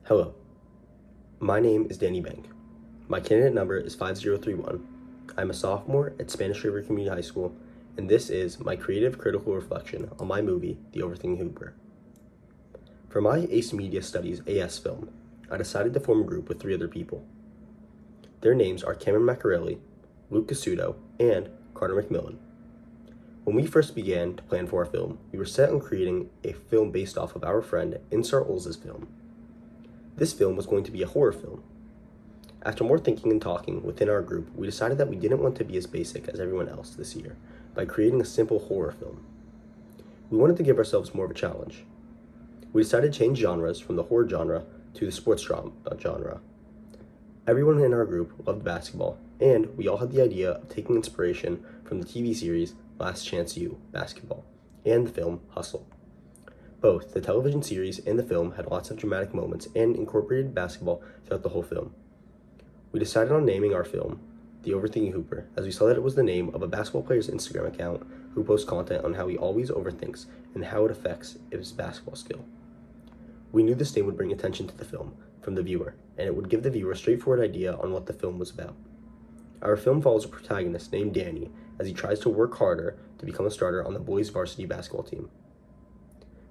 Hello, my name is Danny Bank. My candidate number is 5031. I'm a sophomore at Spanish River Community High School, and this is my creative critical reflection on my movie, The Overthinking Hooper. For my ACE Media Studies AS film, I decided to form a group with 3 other people. Their names are Cameron Macarelli, Luke Casuto, and Carter McMillan. When we first began to plan for our film, we were set on creating a film based off of our friend Insar Olza's film. This film was going to be a horror film. After more thinking and talking within our group, we decided that we didn't want to be as basic as everyone else this year by creating a simple horror film. We wanted to give ourselves more of a challenge. We decided to change genres from the horror genre to the sports drama genre. Everyone in our group loved basketball, and we all had the idea of taking inspiration from the TV series Last Chance U Basketball and the film Hustle. Both the television series and the film had lots of dramatic moments and incorporated basketball throughout the whole film. We decided on naming our film The Overthinking Hooper, as we saw that it was the name of a basketball player's Instagram account who posts content on how he always overthinks and how it affects his basketball skill. We knew this name would bring attention to the film from the viewer, and it would give the viewer a straightforward idea on what the film was about. Our film follows a protagonist named Danny as he tries to work harder to become a starter on the boys' varsity basketball team.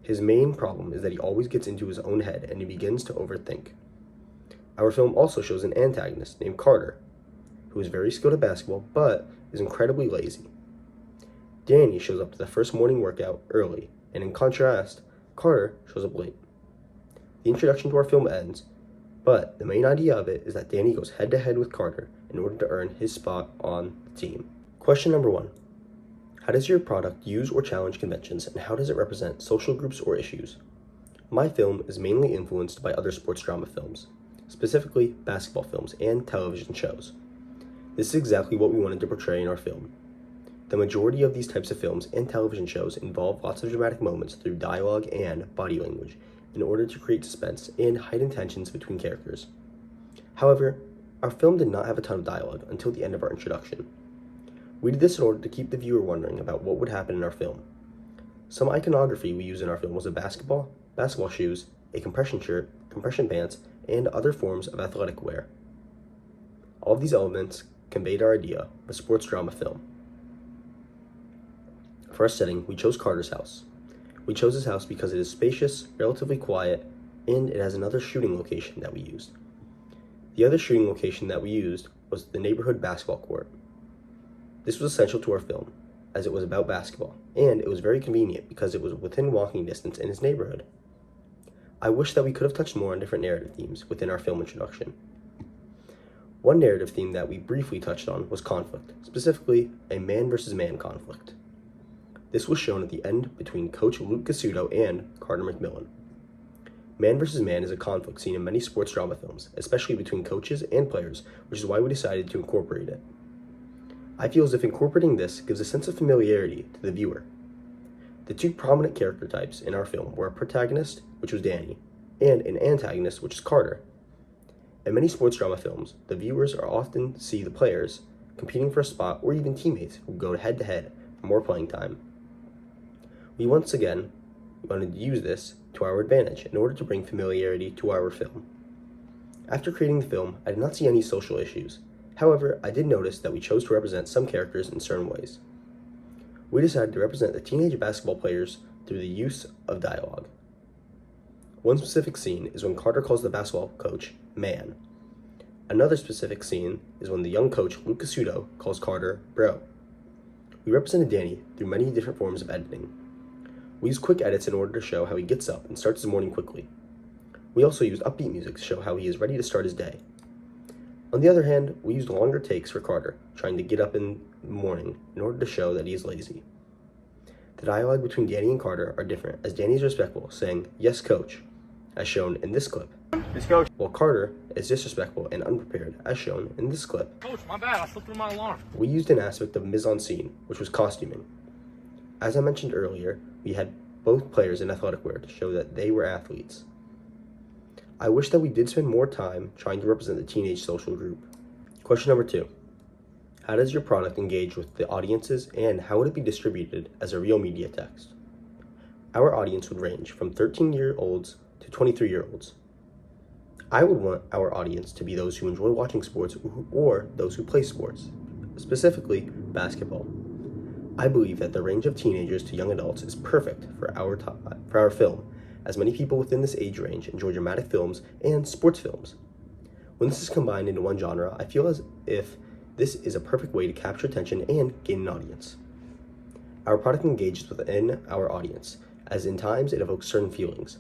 His main problem is that he always gets into his own head and he begins to overthink. Our film also shows an antagonist named Carter, who is very skilled at basketball but is incredibly lazy. Danny shows up to the first morning workout early, and in contrast, Carter shows up late. The introduction to our film ends, but the main idea of it is that Danny goes head to head with Carter in order to earn his spot on the team. Question number 1. How does your product use or challenge conventions, and how does it represent social groups or issues? My film is mainly influenced by other sports drama films, specifically basketball films and television shows. This is exactly what we wanted to portray in our film. The majority of these types of films and television shows involve lots of dramatic moments through dialogue and body language in order to create suspense and heighten tensions between characters. However, our film did not have a ton of dialogue until the end of our introduction. We did this in order to keep the viewer wondering about what would happen in our film. Some iconography we used in our film was a basketball shoes, a compression shirt, compression pants, and other forms of athletic wear. All of these elements conveyed our idea of a sports drama film. For our setting, we chose Carter's house. We chose his house because it is spacious, relatively quiet, and it has another shooting location that we used. The other shooting location that we used was the neighborhood basketball court. This was essential to our film, as it was about basketball, and it was very convenient because it was within walking distance in his neighborhood. I wish that we could have touched more on different narrative themes within our film introduction. One narrative theme that we briefly touched on was conflict, specifically a man versus man conflict. This was shown at the end between Coach Luke Casuto and Carter McMillan. Man versus man is a conflict seen in many sports drama films, especially between coaches and players, which is why we decided to incorporate it. I feel as if incorporating this gives a sense of familiarity to the viewer. The 2 prominent character types in our film were a protagonist, which was Danny, and an antagonist, which is Carter. In many sports drama films, the viewers are often see the players competing for a spot or even teammates who go head to head for more playing time. We once again wanted to use this to our advantage in order to bring familiarity to our film. After creating the film, I did not see any social issues. However, I did notice that we chose to represent some characters in certain ways. We decided to represent the teenage basketball players through the use of dialogue. One specific scene is when Carter calls the basketball coach man. Another specific scene is when the young coach, Luke Casuto, calls Carter bro. We represented Danny through many different forms of editing. We used quick edits in order to show how he gets up and starts his morning quickly. We also used upbeat music to show how he is ready to start his day. On the other hand, we used longer takes for Carter, trying to get up in the morning in order to show that he is lazy. The dialogue between Danny and Carter are different, as Danny is respectful, saying, "Yes, coach," as shown in this clip. Yes, coach. While Carter is disrespectful and unprepared, as shown in this clip. Coach, my bad. I slipped through my alarm. We used an aspect of mise-en-scene, which was costuming. As I mentioned earlier, we had both players in athletic wear to show that they were athletes. I wish that we did spend more time trying to represent the teenage social group. Question number 2. How does your product engage with the audiences, and how would it be distributed as a real media text? Our audience would range from 13-year-olds to 23-year-olds. I would want our audience to be those who enjoy watching sports or those who play sports, specifically basketball. I believe that the range of teenagers to young adults is perfect for our film, as many people within this age range enjoy dramatic films and sports films. When this is combined into one genre, I feel as if this is a perfect way to capture attention and gain an audience. Our product engages within our audience, as in times it evokes certain feelings.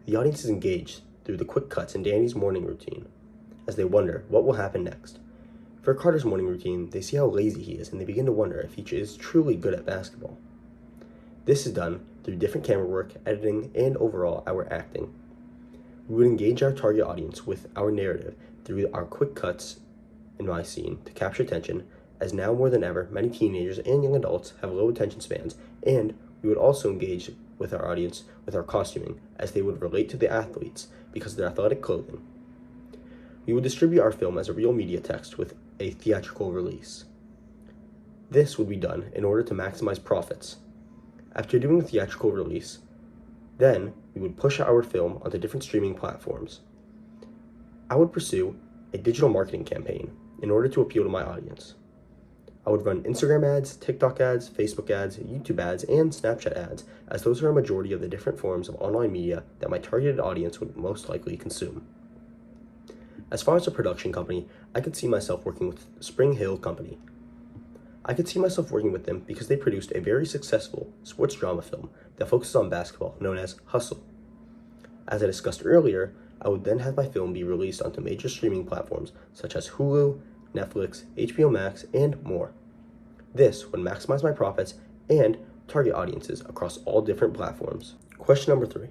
The audience is engaged through the quick cuts in Danny's morning routine, as they wonder what will happen next. For Carter's morning routine, they see how lazy he is and they begin to wonder if he is truly good at basketball. This is done through different camera work, editing, and overall our acting. We would engage our target audience with our narrative through our quick cuts in my scene to capture attention, as now more than ever, many teenagers and young adults have low attention spans, and we would also engage with our audience with our costuming, as they would relate to the athletes because of their athletic clothing. We would distribute our film as a real media text with a theatrical release. This would be done in order to maximize profits. After doing the theatrical release, then we would push our film onto different streaming platforms. I would pursue a digital marketing campaign in order to appeal to my audience. I would run Instagram ads, TikTok ads, Facebook ads, YouTube ads, and Snapchat ads, as those are a majority of the different forms of online media that my targeted audience would most likely consume. As far as a production company, I could see myself working with Spring Hill Company. I could see myself working with them because they produced a very successful sports drama film that focuses on basketball, known as Hustle. As I discussed earlier, I would then have my film be released onto major streaming platforms such as Hulu, Netflix, HBO Max, and more. This would maximize my profits and target audiences across all different platforms. Question number 3.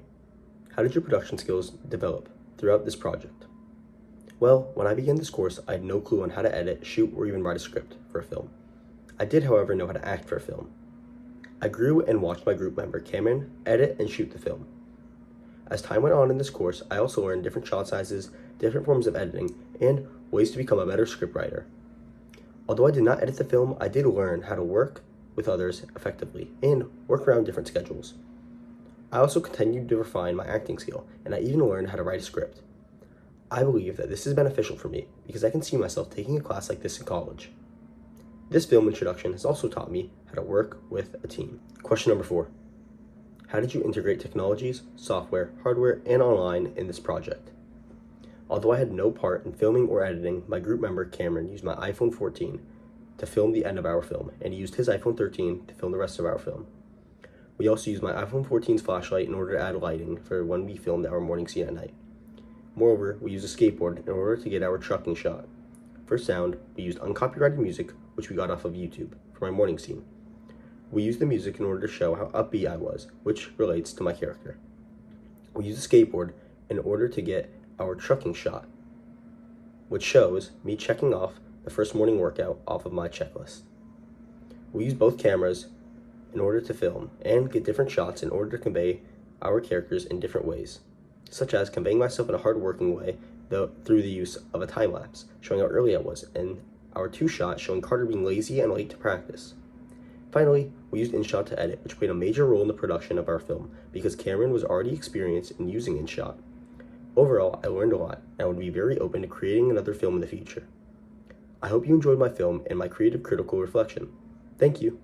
How did your production skills develop throughout this project? Well, when I began this course, I had no clue on how to edit, shoot, or even write a script for a film. I did, however, know how to act for a film. I grew and watched my group member, Cameron, edit and shoot the film. As time went on in this course, I also learned different shot sizes, different forms of editing, and ways to become a better scriptwriter. Although I did not edit the film, I did learn how to work with others effectively and work around different schedules. I also continued to refine my acting skill, and I even learned how to write a script. I believe that this is beneficial for me because I can see myself taking a class like this in college. This film introduction has also taught me how to work with a team. Question number 4. How did you integrate technologies, software, hardware, and online in this project? Although I had no part in filming or editing, my group member Cameron used my iPhone 14 to film the end of our film, and he used his iPhone 13 to film the rest of our film. We also used my iPhone 14's flashlight in order to add lighting for when we filmed our morning scene at night. Moreover, we used a skateboard in order to get our trucking shot. For sound, we used uncopyrighted music, which we got off of YouTube, for my morning scene. We used the music in order to show how upbeat I was, which relates to my character. We used a skateboard in order to get our trucking shot, which shows me checking off the first morning workout off of my checklist. We used both cameras in order to film and get different shots in order to convey our characters in different ways, such as conveying myself in a hard-working way through the use of a time-lapse, showing how early I was, and our 2 shots showing Carter being lazy and late to practice. Finally, we used InShot to edit, which played a major role in the production of our film because Cameron was already experienced in using InShot. Overall, I learned a lot, and I would be very open to creating another film in the future. I hope you enjoyed my film and my creative critical reflection. Thank you.